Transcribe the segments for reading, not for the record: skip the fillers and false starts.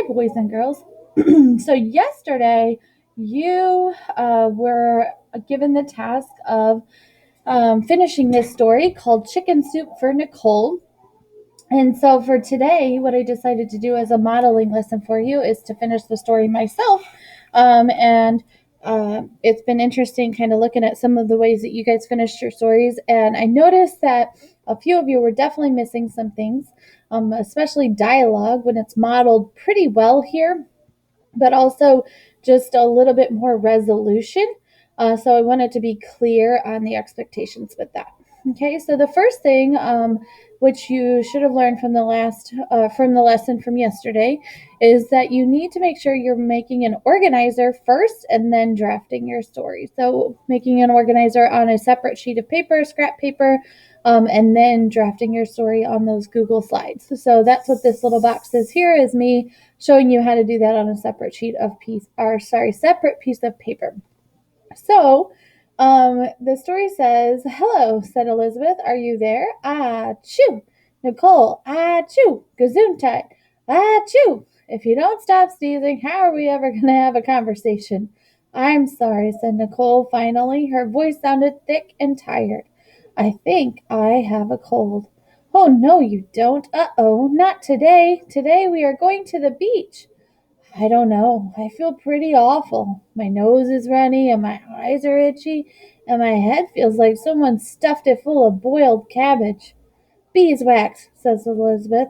boys and girls. So yesterday, you were given the task of finishing this story called Chicken Soup for Nicole. And so for today, what I decided to do as a modeling lesson for you is to finish the story myself. And It's been interesting kind of looking at some of the ways that you guys finished your stories. And I noticed that a few of you were definitely missing some things, especially dialogue when it's modeled pretty well here, but also just a little bit more resolution. So I wanted to be clear on the expectations with that. Okay, so the first thing, which you should have learned from the lesson from yesterday, is that you need to make sure you're making an organizer first and then drafting your story. So making an organizer on a separate sheet of paper, scrap paper, and then drafting your story on those Google Slides. So that's what this little box is here, is me showing you how to do that on a separate separate piece of paper. So, the story says, "Hello," said Elizabeth. "Are you there? Ah, choo. Nicole, ah, choo. Gesundheit. Ah, choo. If you don't stop sneezing, how are we ever going to have a conversation?" "I'm sorry," said Nicole finally. Her voice sounded thick and tired. "I think I have a cold." "Oh, no, you don't. Uh-oh, not today. Today we are going to the beach." "I don't know. I feel pretty awful. My nose is runny and my eyes are itchy and my head feels like someone stuffed it full of boiled cabbage." "Beeswax," says Elizabeth,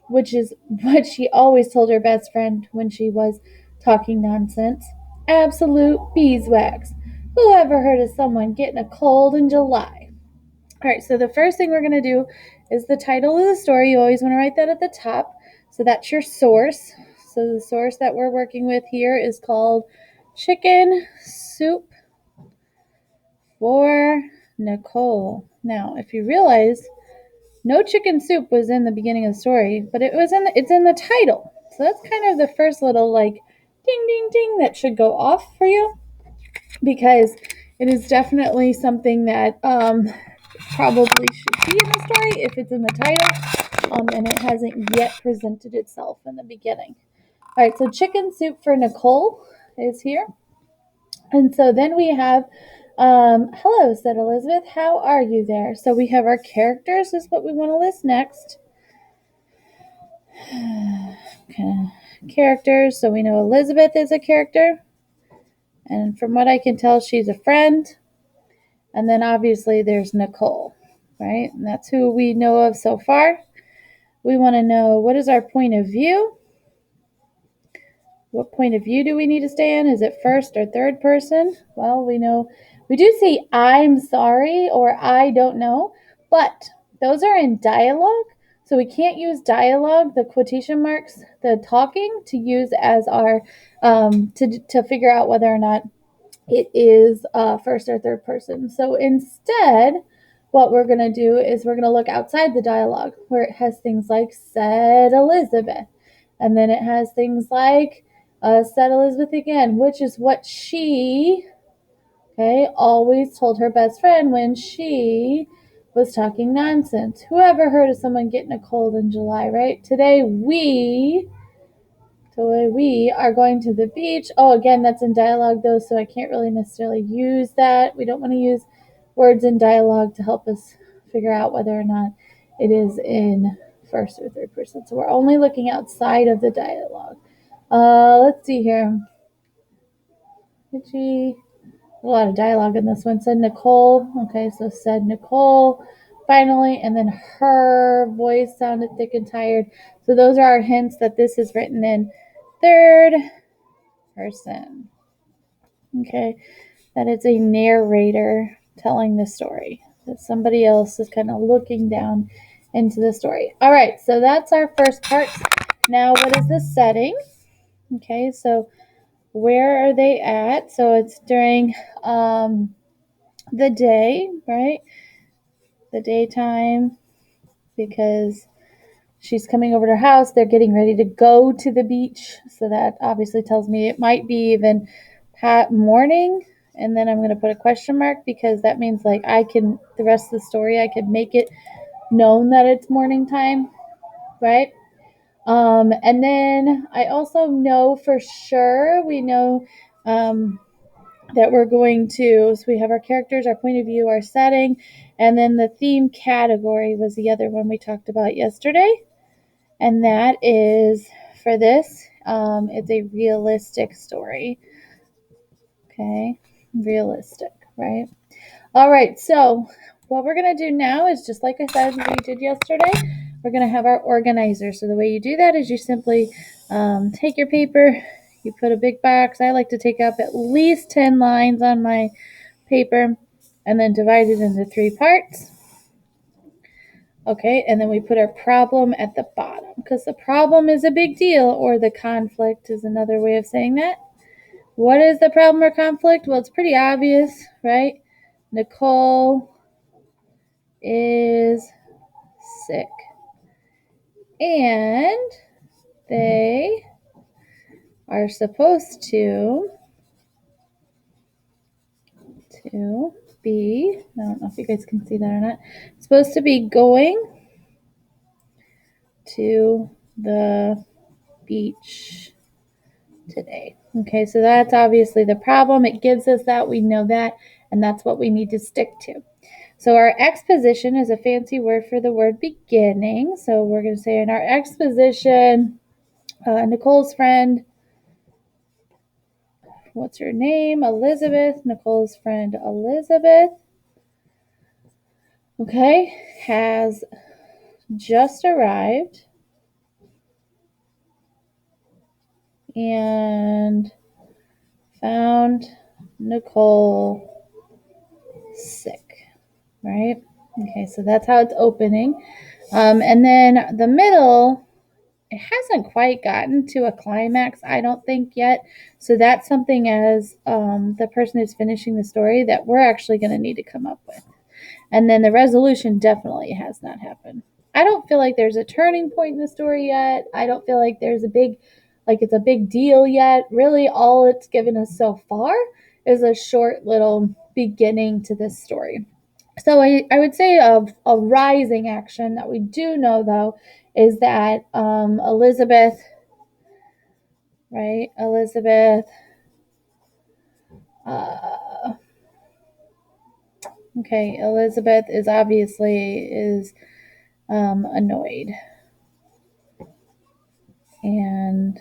which is what she always told her best friend when she was talking nonsense. "Absolute beeswax. Who ever heard of someone getting a cold in July?" All right, so the first thing we're going to do is the title of the story. You always want to write that at the top. So that's your source. So the source that we're working with here is called Chicken Soup for Nicole. Now, if you realize, no chicken soup was in the beginning of the story, but it's in the title. So that's kind of the first little like ding ding ding that should go off for you, because it is definitely something that probably should be in the story if it's in the title, and it hasn't yet presented itself in the beginning. All right, so Chicken Soup for Nicole is here. And so then we have, "Hello," said Elizabeth. "How are you there?" So we have our characters, is what we want to list next. Okay. Characters, so we know Elizabeth is a character. And from what I can tell, she's a friend. And then obviously there's Nicole, right? And that's who we know of so far. We want to know, what is our point of view? What point of view do we need to stay in? Is it first or third person? Well, we know we do see "I'm sorry" or "I don't know," but those are in dialogue. So we can't use dialogue, the quotation marks, the talking, to use as our to figure out whether or not it is first or third person. So instead, what we're going to do is we're going to look outside the dialogue, where it has things like "said Elizabeth," and then it has things like "said Elizabeth again," which is what she, okay, always told her best friend when she was talking nonsense. Who ever heard of someone getting a cold in July, right? Today we are going to the beach. Oh, again, that's in dialogue though, so I can't really necessarily use that. We don't want to use words in dialogue to help us figure out whether or not it is in first or third person. So we're only looking outside of the dialogue. Let's see here. A lot of dialogue in this one. Said Nicole. Okay, so said Nicole finally, and then her voice sounded thick and tired. So those are our hints that this is written in third person. Okay, that it's a narrator telling the story, that somebody else is kind of looking down into the story. All right, so that's our first part. Now, what is the setting? Okay, so where are they at? So it's during the day, right? The daytime, because she's coming over to her house. They're getting ready to go to the beach. So that obviously tells me it might be even morning. And then I'm going to put a question mark, because that means like the rest of the story, I could make it known that it's morning time, right? And then I also know for sure, we know that we're going to, so we have our characters, our point of view, our setting, and then the theme category was the other one we talked about yesterday. And that is, for this, it's a realistic story. Okay, realistic, right? All right, so what we're going to do now is just like I said we did yesterday, we're going to have our organizer. So the way you do that is you simply take your paper, you put a big box. I like to take up at least 10 lines on my paper and then divide it into 3 parts. Okay, and then we put our problem at the bottom because the problem is a big deal, or the conflict is another way of saying that. What is the problem or conflict? Well, it's pretty obvious, right? Nicole is sick. And they are supposed to be, I don't know if you guys can see that or not, supposed to be going to the beach today. Okay, so that's obviously the problem. It gives us that, we know that, and that's what we need to stick to. So our exposition is a fancy word for the word beginning. So we're going to say in our exposition, Nicole's friend, what's her name? Elizabeth. Nicole's friend Elizabeth, okay, has just arrived and found Nicole sick, right? Okay, so that's how it's opening. And then the middle, it hasn't quite gotten to a climax, I don't think yet. So that's something as the person who's finishing the story that we're actually going to need to come up with. And then the resolution definitely has not happened. I don't feel like there's a turning point in the story yet. I don't feel like there's it's a big deal yet. Really, all it's given us so far is a short little beginning to this story. So I would say a rising action that we do know, though, is that Elizabeth, right? Elizabeth, okay, Elizabeth is obviously annoyed and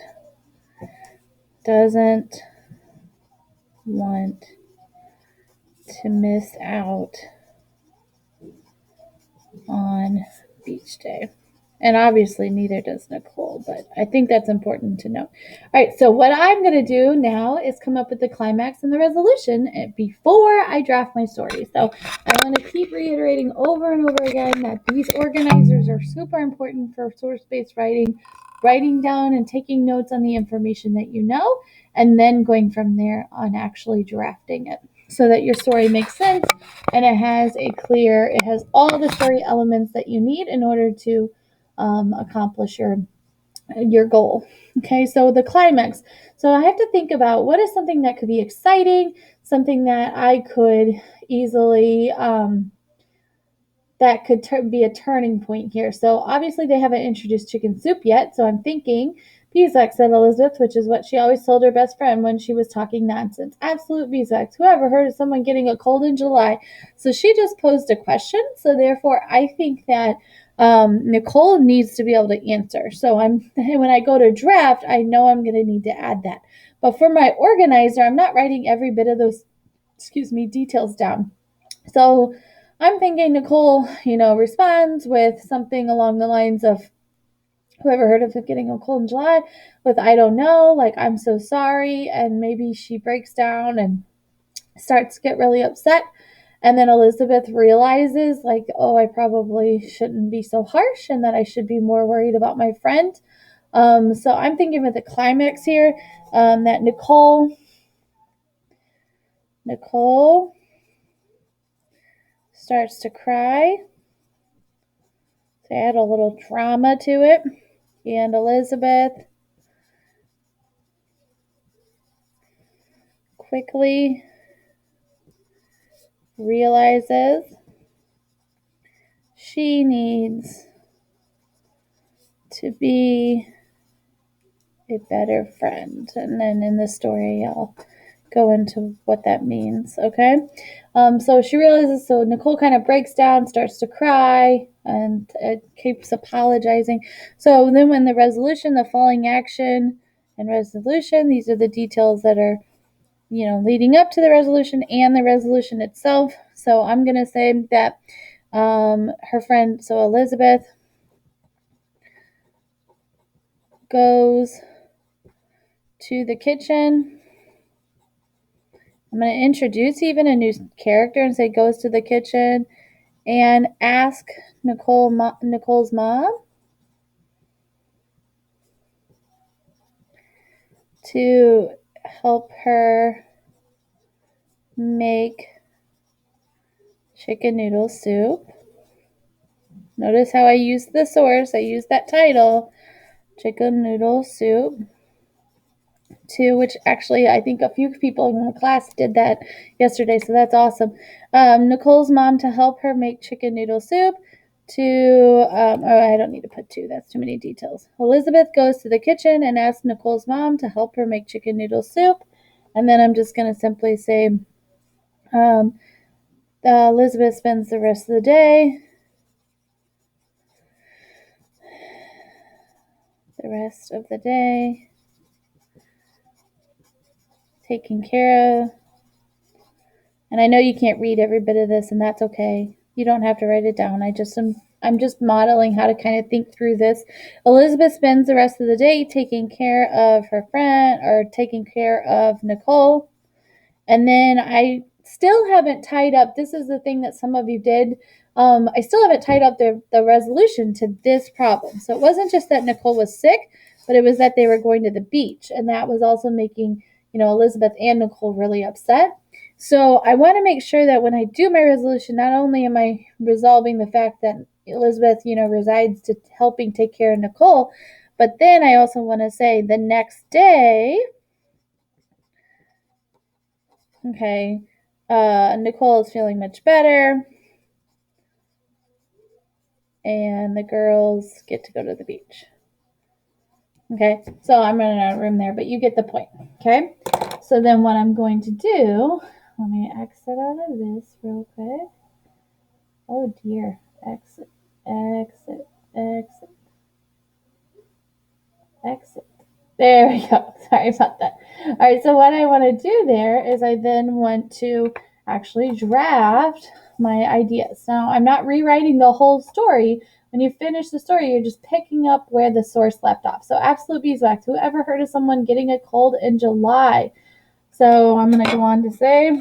doesn't want to miss out on beach day. And obviously, neither does Nicole, but I think that's important to know. All right, so what I'm going to do now is come up with the climax and the resolution before I draft my story. So I want to keep reiterating over and over again that these organizers are super important for source-based writing, writing down and taking notes on the information that you know, and then going from there on actually drafting it so that your story makes sense and it has all the story elements that you need in order to accomplish your goal. Okay, so the climax. So I have to think about what is something that could be exciting, something that I could easily that could be a turning point here. So obviously they haven't introduced chicken soup yet. So I'm thinking beeswax, said Elizabeth, which is what she always told her best friend when she was talking nonsense. Absolute beeswax. Who ever heard of someone getting a cold in July? So she just posed a question. So therefore, I think that Nicole needs to be able to answer. So when I go to draft, I know I'm going to need to add that. But for my organizer, I'm not writing every bit of those, details down. So I'm thinking Nicole, responds with something along the lines of, whoever heard of it getting a cold in July, with I don't know, like I'm so sorry, and maybe she breaks down and starts to get really upset. And then Elizabeth realizes, like, oh, I probably shouldn't be so harsh and that I should be more worried about my friend. So I'm thinking with the climax here, that Nicole starts to cry. To add a little drama to it. And Elizabeth quickly realizes she needs to be a better friend. And then in the story, I'll go into what that means, okay? So she realizes, so Nicole kind of breaks down, starts to cry, and it keeps apologizing. So then when the resolution, the falling action and resolution, these are the details that are, leading up to the resolution and the resolution itself. So I'm going to say that her friend, so Elizabeth, goes to the kitchen. I'm going to introduce even a new character and say goes to the kitchen and ask Nicole's mom to help her make chicken noodle soup. Notice how I used the source. I used that title, chicken noodle soup. Too, which actually I think a few people in the class did that yesterday, so that's awesome. Nicole's mom to help her make chicken noodle soup. I don't need to put two, that's too many details. Elizabeth goes to the kitchen and asks Nicole's mom to help her make chicken noodle soup. And then I'm just going to simply say Elizabeth spends the rest of the day. Taking care of. And I know you can't read every bit of this, and that's okay. You don't have to write it down. I'm just modeling how to kind of think through this. Elizabeth spends the rest of the day taking care of her friend or taking care of Nicole. And then I still haven't tied up. This is the thing that some of you did. I still haven't tied up the resolution to this problem. So it wasn't just that Nicole was sick, but it was that they were going to the beach. And that was also making, Elizabeth and Nicole really upset. So I want to make sure that when I do my resolution, not only am I resolving the fact that Elizabeth, resides to helping take care of Nicole, but then I also want to say the next day, okay, Nicole is feeling much better, and the girls get to go to the beach. Okay, so I'm running out of room there, but you get the point. Okay, so then what I'm going to do, let me exit out of this real quick. Oh dear, exit, exit, exit, exit. There we go. Sorry about that. All right, so what I want to do there is I then want to actually draft my ideas. Now, I'm not rewriting the whole story. When you finish the story, you're just picking up where the source left off. So, absolute beeswax. Whoever heard of someone getting a cold in July? So, I'm going to go on to say,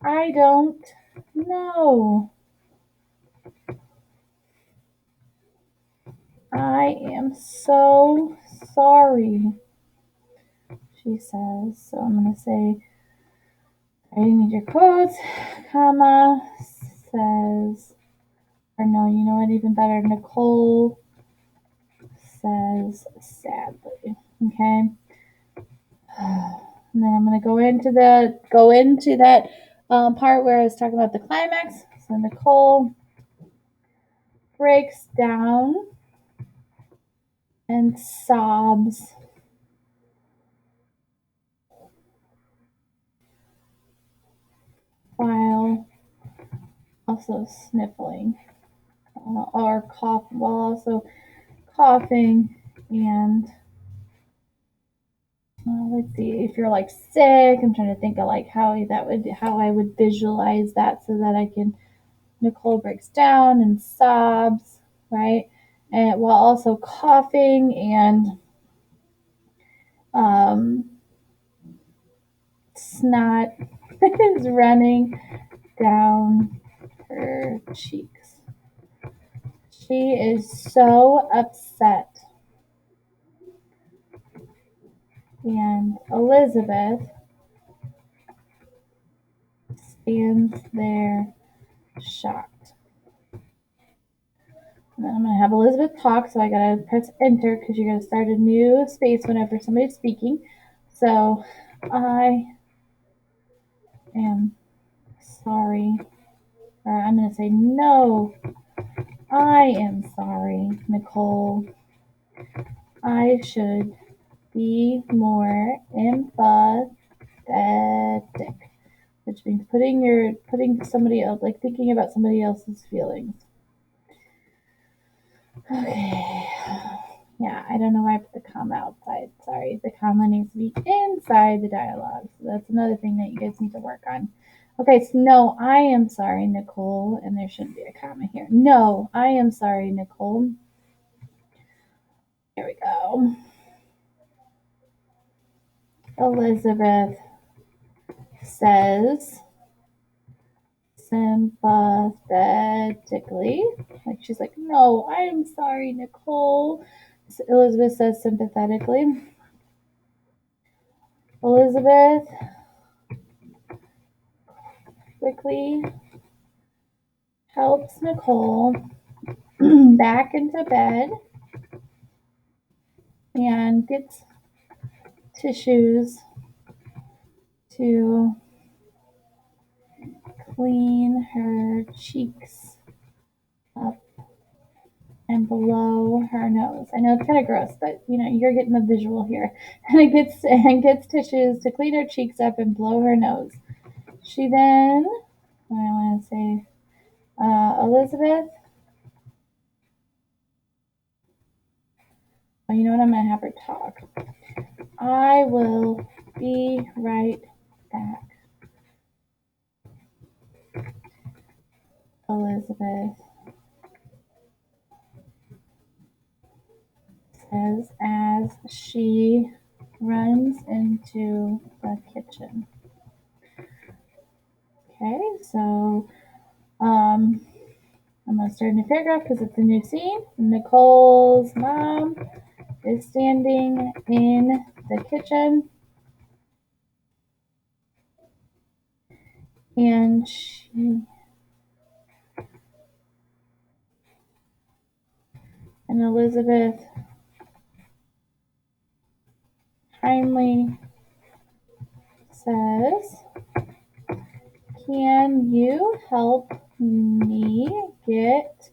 I don't know. I am so sorry, she says. So, I'm going to say, I need your quotes, comma, says, or no, you know what, even better, Nicole says sadly, okay? And then I'm going to go into that part where I was talking about the climax. So Nicole breaks down and sobs while also sniffling or while also coughing and let's see, if you're like sick, I'm trying to think of like how I would visualize that so that I can. Nicole breaks down and sobs, right, and while also coughing and snot is running down her cheeks. She is so upset. And Elizabeth stands there shocked. And then I'm going to have Elizabeth talk, so I got to press enter because you're going to start a new space whenever somebody's speaking. So, I am sorry. Or I'm going to say, no, I am sorry, Nicole. I should be more empathetic, which means putting somebody else, like thinking about somebody else's feelings. Okay. Yeah, I don't know why I put the comma outside. Sorry, the comma needs to be inside the dialogue. So that's another thing that you guys need to work on. Okay, so no, I am sorry, Nicole, and there shouldn't be a comma here. No, I am sorry, Nicole. There we go. Elizabeth says sympathetically, like she's like, no, I'm sorry, Nicole. So Elizabeth says sympathetically. Elizabeth quickly helps Nicole back into bed and gets tissues to clean her cheeks up and below her nose. I know it's kind of gross, but you know, you're getting the visual here. And gets tissues to clean her cheeks up and blow her nose. She then, I want to say, Elizabeth. Oh, you know what? I'm going to have her talk. I will be right back. Elizabeth says as she runs into the kitchen. Okay, so I'm going to start a new paragraph because it's a new scene. Nicole's mom is standing in the kitchen and Elizabeth kindly says, can you help me get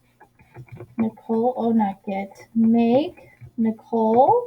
Nicole, make Nicole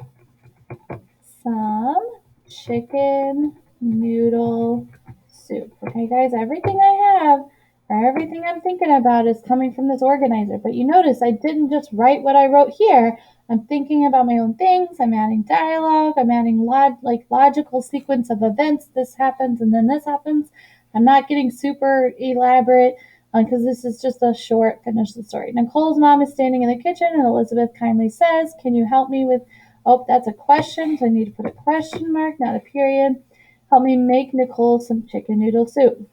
some chicken noodle soup. Okay, guys, everything I have or everything I'm thinking about is coming from this organizer. But you notice I didn't just write what I wrote here. I'm thinking about my own things. I'm adding dialogue. I'm adding logical sequence of events. This happens and then this happens. I'm not getting super elaborate because this is just a short finish the story. Nicole's mom is standing in the kitchen and Elizabeth kindly says, can you help me with, oh, that's a question. So I need to put a question mark, not a period. Help me make Nicole some chicken noodle soup.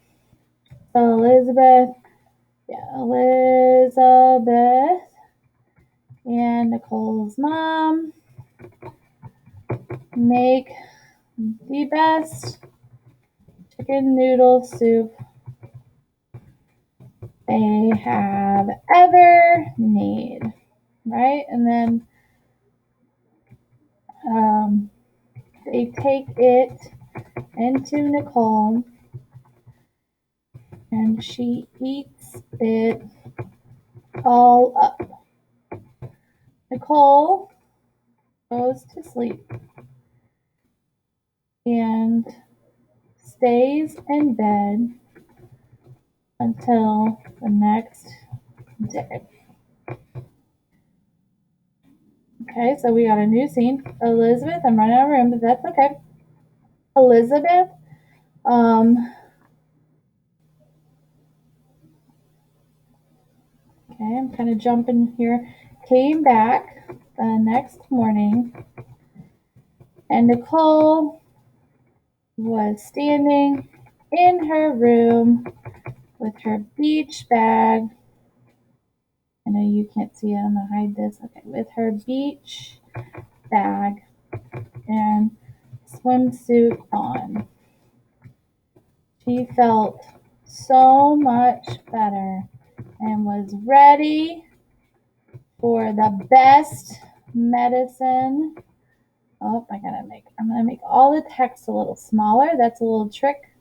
So Elizabeth and Nicole's mom make the best chicken noodle soup they have ever made, right? And then they take it into Nicole and she eats it all up. Nicole goes to sleep and stays in bed until the next day. Okay, so we got a new scene. Elizabeth, I'm running out of room, but that's okay. Elizabeth, okay, I'm kind of jumping here, came back the next morning, and Nicole was standing in her room with her beach bag. I know you can't see it, I'm gonna hide this. Okay, with her beach bag and swimsuit on. She felt so much better and was ready for the best medicine. Oh, I'm gonna make all the text a little smaller. That's a little trick.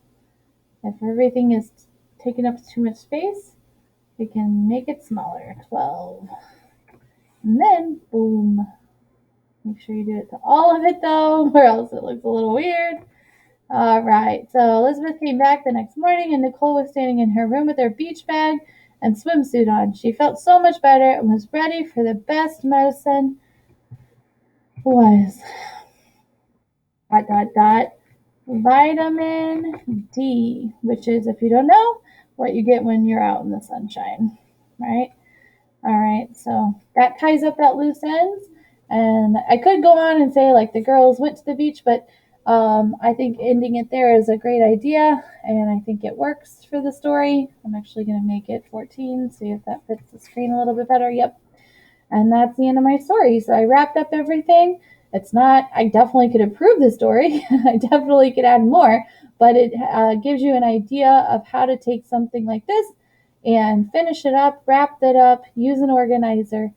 If everything is taking up too much space, we can make it smaller. 12. And then, boom. Make sure you do it to all of it though, or else it looks a little weird. All right, so Elizabeth came back the next morning and Nicole was standing in her room with her beach bag and swimsuit on. She felt so much better and was ready for the best medicine was dot dot dot vitamin D, which is, if you don't know, what you get when you're out in the sunshine, right? All right, so that ties up that loose ends. And I could go on and say like the girls went to the beach, but I think ending it there is a great idea, and I think it works for the story. I'm actually going to make it 14, see if that fits the screen a little bit better. Yep. And that's the end of my story. So I wrapped up everything. It's not, I definitely could improve the story. I definitely could add more, but it gives you an idea of how to take something like this and finish it up, wrap it up, use an organizer.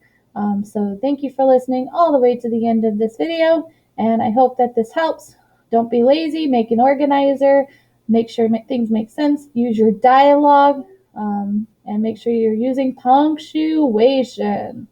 So thank you for listening all the way to the end of this video, and I hope that this helps. Don't be lazy, make an organizer, make sure things make sense, use your dialogue, and make sure you're using punctuation.